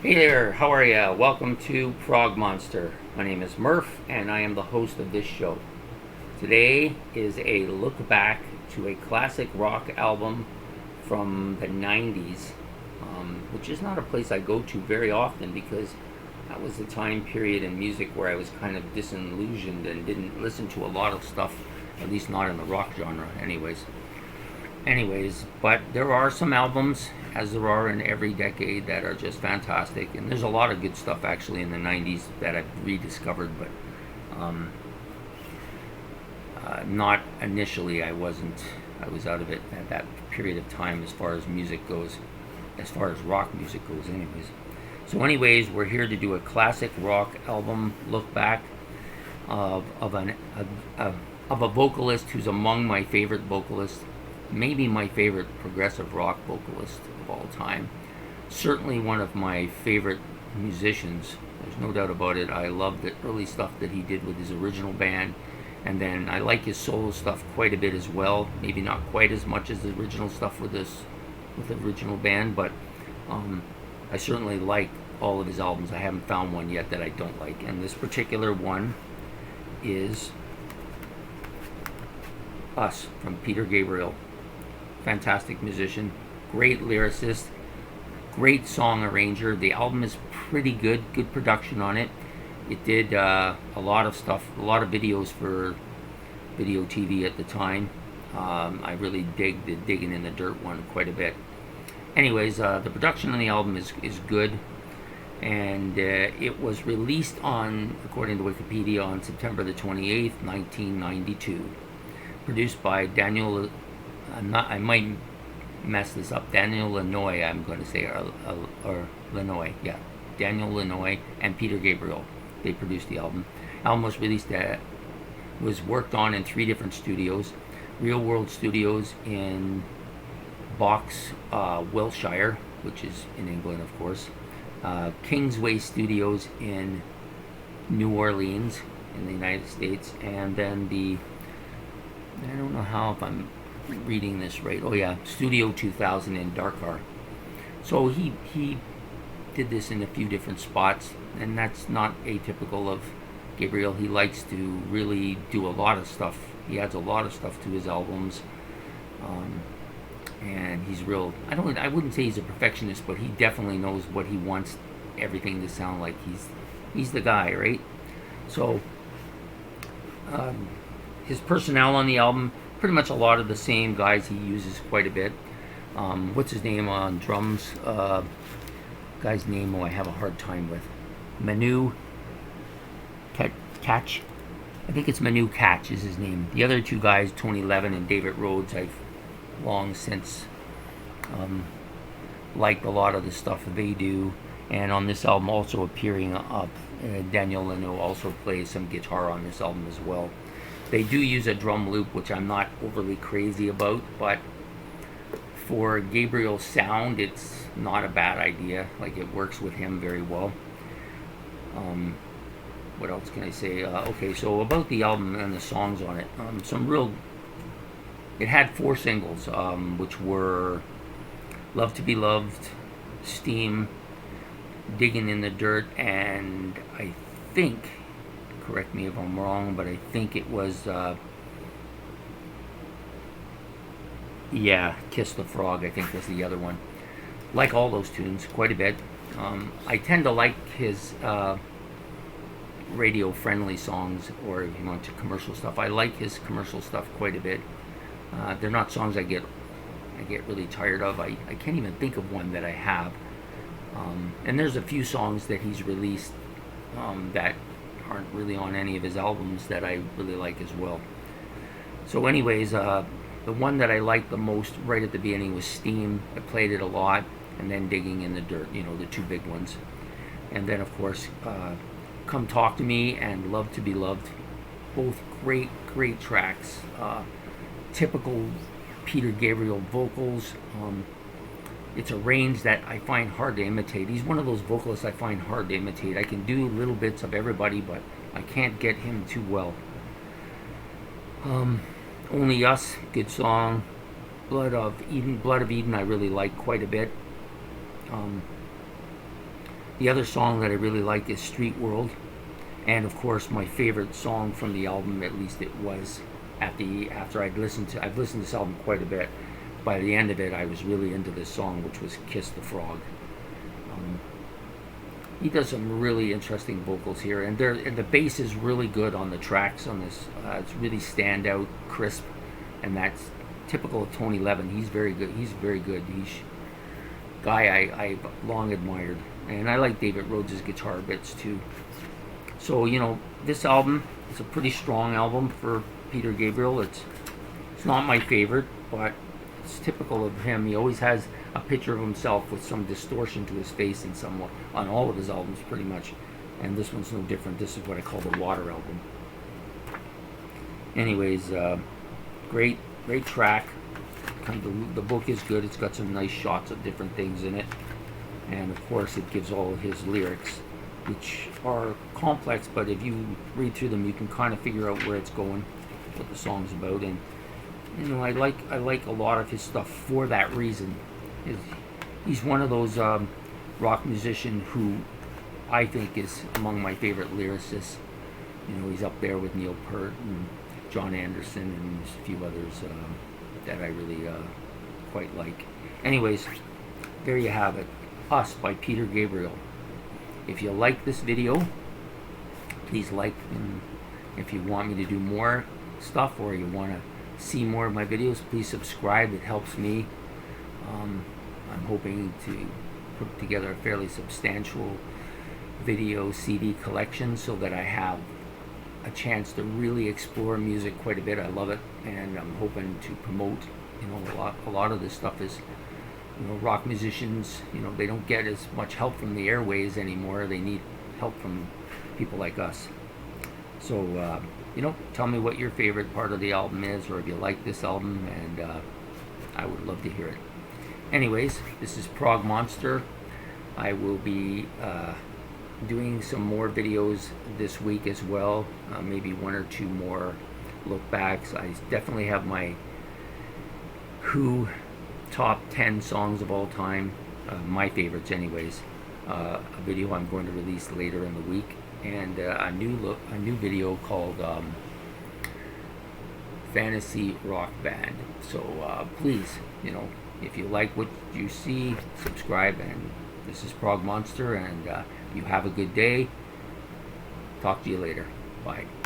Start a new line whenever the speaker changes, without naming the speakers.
Hey there, how are ya? Welcome to Prague Monster. My name is Murph, and I am the host of this show. Today is a look back to a classic rock album from the 90s, which is not a place I go to very often because that was the time period in music where I was kind of disillusioned and didn't listen to a lot of stuff, at least not in the rock genre, anyways, but there are some albums, as there are in every decade, that are just fantastic, and there's a lot of good stuff actually in the 90s that I've rediscovered, but um, not initially. I was out of it at that period of time as far as music goes, as far as rock music goes anyways. So anyways, we're here to do a classic rock album look back of a vocalist who's among my favorite vocalists, maybe my favorite progressive rock vocalist of all time. Certainly one of my favorite musicians. There's no doubt about it. I love the early stuff that he did with his original band, and then I like his solo stuff quite a bit as well. Maybe not quite as much as the original stuff with the original band, but I certainly like all of his albums. I haven't found one yet that I don't like, and this particular one is Us from Peter Gabriel. Fantastic musician, great lyricist, great song arranger. The album is pretty good production on it. It did a lot of stuff, a lot of videos for video TV at the time. I really dig the Digging in the Dirt one quite a bit. Anyways, the production on the album is good, and it was released on, according to Wikipedia, on September the 28th, 1992. Produced by Daniel, I might mess this up, Daniel Lanois, I'm going to say, or Lanois, yeah, Daniel Lanois and Peter Gabriel. They produced the album. Album was released was worked on in 3 different studios. Real World Studios in Box, Wiltshire, which is in England, of course. Kingsway Studios in New Orleans, in the United States, and then I don't know how if I'm reading this right. Oh yeah, Studio 2000 in Dakar. So he did this in a few different spots, and that's not atypical of Gabriel. He likes to really do a lot of stuff. He adds a lot of stuff to his albums, and he's real. I wouldn't say he's a perfectionist, but he definitely knows what he wants everything to sound like. He's the guy, right? So his personnel on the album, pretty much a lot of the same guys he uses quite a bit. What's his name on drums? Guy's name, I have a hard time with. Manu Catch. I think it's Manu Catch is his name. The other 2 guys, Tony Levin and David Rhodes, I've long since liked a lot of the stuff that they do. And on this album, also appearing up, Daniel Lanois also plays some guitar on this album as well. They do use a drum loop, which I'm not overly crazy about, but for Gabriel's sound, it's not a bad idea. Like, it works with him very well. What else can I say? Okay, so about the album and the songs on it. It had 4 singles, which were Love to Be Loved, Steam, Digging in the Dirt, and I think, correct me if I'm wrong, but I think it was Kiss the Frog, I think was the other one. Like all those tunes quite a bit. I tend to like his radio friendly songs, or if you want to commercial stuff. I like his commercial stuff quite a bit. They're not songs I get really tired of. I can't even think of one that I have. And there's a few songs that he's released that aren't really on any of his albums that I really like as well. So anyways, the one that I liked the most right at the beginning was Steam. I played it a lot, and then Digging in the Dirt, the 2 big ones. And then, of course, Come Talk to Me and Love to Be Loved. Both great tracks. Typical Peter Gabriel vocals. It's a range that I find hard to imitate. He's one of those vocalists I find hard to imitate. I can do little bits of everybody, but I can't get him too well. Only Us, good song. Blood of Eden I really like quite a bit. The other song that I really like is Street World, and of course my favorite song from the album, at least it was after I've listened to this album quite a bit. By the end of it, I was really into this song, which was Kiss the Frog. He does some really interesting vocals here, and the bass is really good on the tracks on this. It's really standout, crisp, and that's typical of Tony Levin. He's very good. He's guy I've long admired, and I like David Rhodes' guitar bits too. So this album is a pretty strong album for Peter Gabriel. It's not my favorite, but it's typical of him. He always has a picture of himself with some distortion to his face in some on all of his albums pretty much, and this one's no different. This is what I call the Water album. Anyways, great track. The book is good. It's got some nice shots of different things in it, and of course it gives all of his lyrics, which are complex, but if you read through them you can kind of figure out where it's going, what the song's about. And I like a lot of his stuff for that reason. He's one of those rock musicians who I think is among my favorite lyricists. He's up there with Neil Peart and John Anderson and a few others that I really quite like. Anyways, there you have it. Us by Peter Gabriel. If you like this video, please like, and if you want me to do more stuff or you want to see more of my videos, please subscribe. It helps me. I'm hoping to put together a fairly substantial video CD collection so that I have a chance to really explore music quite a bit. I love it, and I'm hoping to promote. A lot of this stuff is, rock musicians. They don't get as much help from the airways anymore. They need help from people like us. So tell me what your favorite part of the album is, or if you like this album, and I would love to hear it. Anyways, this is Prague Monster. I will be doing some more videos this week as well, maybe one or two more look backs. I definitely have my Who top 10 songs of all time, my favorites anyways, a video I'm going to release later in the week, and a new video called Fantasy Rock Band. So please, if you like what you see, subscribe. And this is Prague Monster, and you have a good day. Talk to you later. Bye.